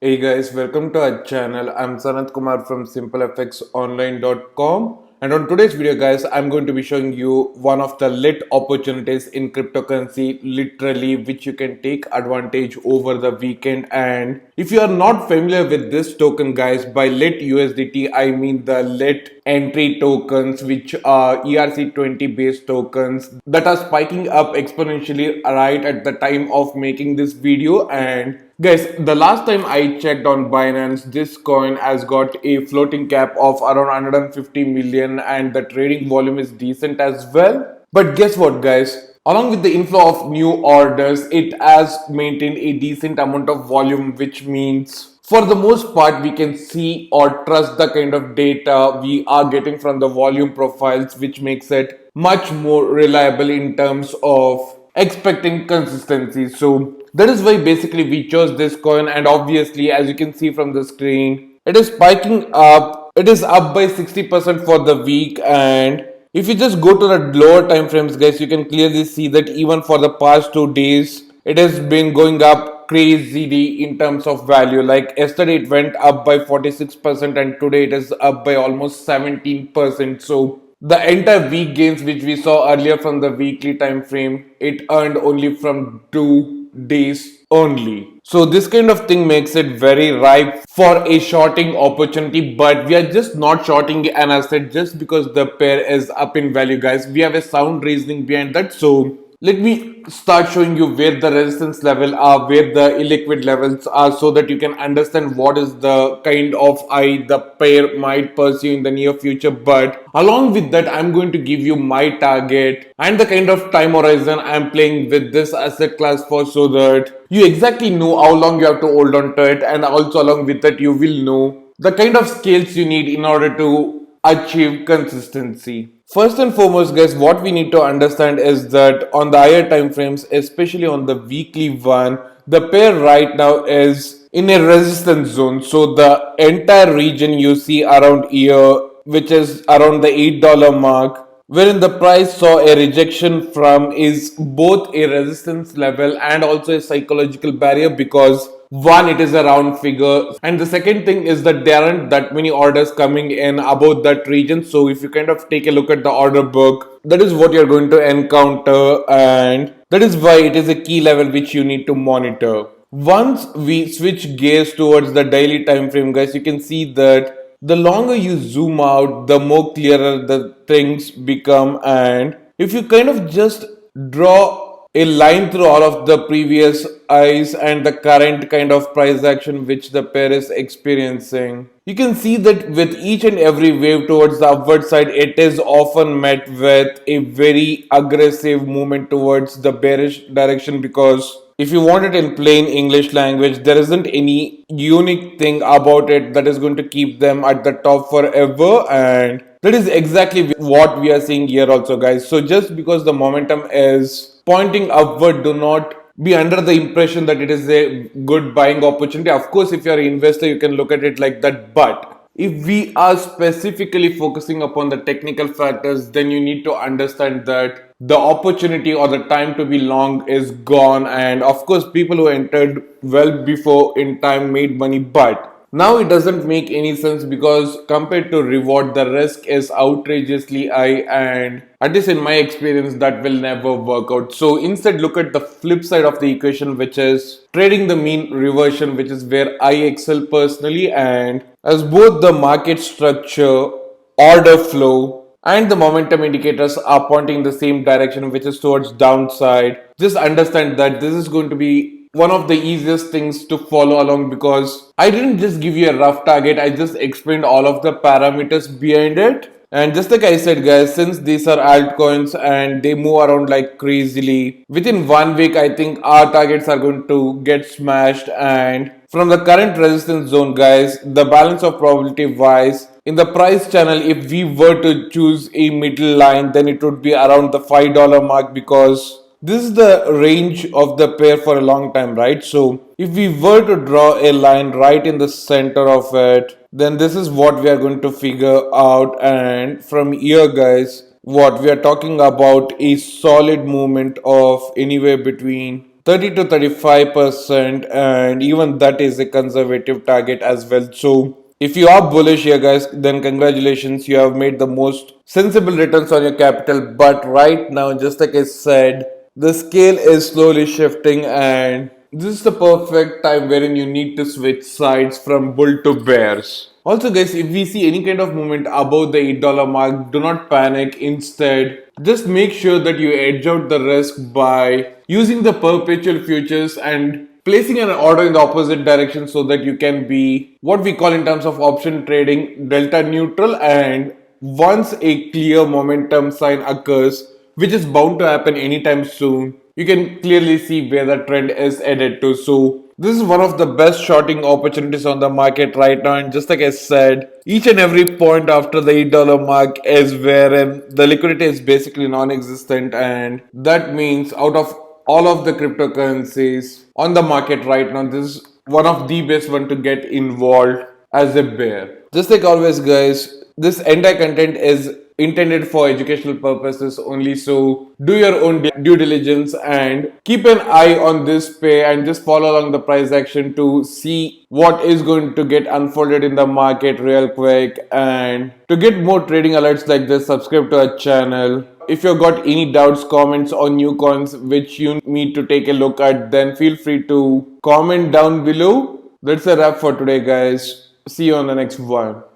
Hey guys, welcome to our channel. I'm Sanat Kumar from simplefxonline.com. And on today's video, guys, I'm going to be showing you one of the lit opportunities in cryptocurrency, literally, which you can take advantage over the weekend. And if you are not familiar with this token, guys, by lit USDT, I mean the lit entry tokens, which are ERC20 based tokens that are spiking up exponentially right at the time of making this video. And guys, the last time I checked on Binance, this coin has got a floating cap of around 150 million and the trading volume is decent as well. But guess what, guys? Along with the inflow of new orders, it has maintained a decent amount of volume, which means for the most part, we can see or trust the kind of data we are getting from the volume profiles, which makes it much more reliable in terms of expecting consistency. So that is why basically we chose this coin, and obviously, as you can see from the screen, it is spiking up. It is up by 60% for the week, and if you just go to the lower time frames, guys, you can clearly see that even for the past 2 days, it has been going up crazily in terms of value. Like yesterday, it went up by 46%, and today it is up by almost 17%. So the entire week gains which we saw earlier from the weekly time frame, it earned only from 2 days only. So this kind of thing makes it very ripe for a shorting opportunity, but we are just not shorting an asset just because the pair is up in value, guys. We have a sound reasoning behind that. So let me start showing you where the resistance level are, where the illiquid levels are, so that you can understand what is the kind of eye the pair might pursue in the near future. But along with that, I'm going to give you my target and the kind of time horizon I'm playing with this asset class for, so that you exactly know how long you have to hold on to it, and also along with that you will know the kind of skills you need in order to achieve consistency. First and foremost, guys, what we need to understand is that on the higher time frames, especially on the weekly one, the pair right now is in a resistance zone. So the entire region you see around here, which is around the $8 mark, wherein the price saw a rejection from, is both a resistance level and also a psychological barrier, because one, it is a round figure, and the second thing is that there aren't that many orders coming in about that region. So if you kind of take a look at the order book, that is what you're going to encounter, and that is why it is a key level which you need to monitor. Once we switch gears towards the daily time frame, guys, you can see that the longer you zoom out, the more clearer the things become. And if you kind of just draw a line through all of the previous highs and the current kind of price action which the pair is experiencing, you can see that with each and every wave towards the upward side, it is often met with a very aggressive movement towards the bearish direction, because if you want it in plain English language, there isn't any unique thing about it that is going to keep them at the top forever. And that is exactly what we are seeing here also, guys. So just because the momentum is pointing upward, do not be under the impression that it is a good buying opportunity. Of course, if you're an investor, you can look at it like that. But if we are specifically focusing upon the technical factors, then you need to understand that the opportunity or the time to be long is gone. And of course, people who entered well before in time made money, but now it doesn't make any sense, because compared to reward, the risk is outrageously high, and at least in my experience, that will never work out. So instead, look at the flip side of the equation, which is trading the mean reversion, which is where I excel personally. And as both the market structure, order flow, and the momentum indicators are pointing in the same direction, which is towards downside, just understand that this is going to be one of the easiest things to follow along, because I didn't just give you a rough target, I just explained all of the parameters behind it. And just like I said, guys, since these are altcoins and they move around like crazily, within 1 week, I think our targets are going to get smashed. And from the current resistance zone, guys, the balance of probability wise, in the price channel, if we were to choose a middle line, then it would be around the $5 mark, because this is the range of the pair for a long time, right? So if we were to draw a line right in the center of it, then this is what we are going to figure out. And from here, guys, what we are talking about a solid movement of anywhere between 30 to 35%, and even that is a conservative target as well. So if you are bullish here, guys, then congratulations, you have made the most sensible returns on your capital. But right now, just like I said, the scale is slowly shifting, and this is the perfect time wherein you need to switch sides from bull to bears. Also, guys, if we see any kind of movement above the $8 mark, do not panic. Instead, just make sure that you edge out the risk by using the perpetual futures and placing an order in the opposite direction so that you can be what we call in terms of option trading delta neutral. And once a clear momentum sign occurs, which is bound to happen anytime soon, you can clearly see where the trend is headed to. So this is one of the best shorting opportunities on the market right now. And just like I said, each and every point after the $8 mark is wherein the liquidity is basically non-existent, and that means out of all of the cryptocurrencies on the market right now, this is one of the best one to get involved as a bear. Just like always, guys, this entire content is intended for educational purposes only, so do your own due diligence and keep an eye on this pair and just follow along the price action to see what is going to get unfolded in the market real quick. And to get more trading alerts like this, subscribe to our channel. If you've got any doubts, comments on new coins which you need to take a look at, then feel free to comment down below. That's a wrap for today, guys. See you on the next one.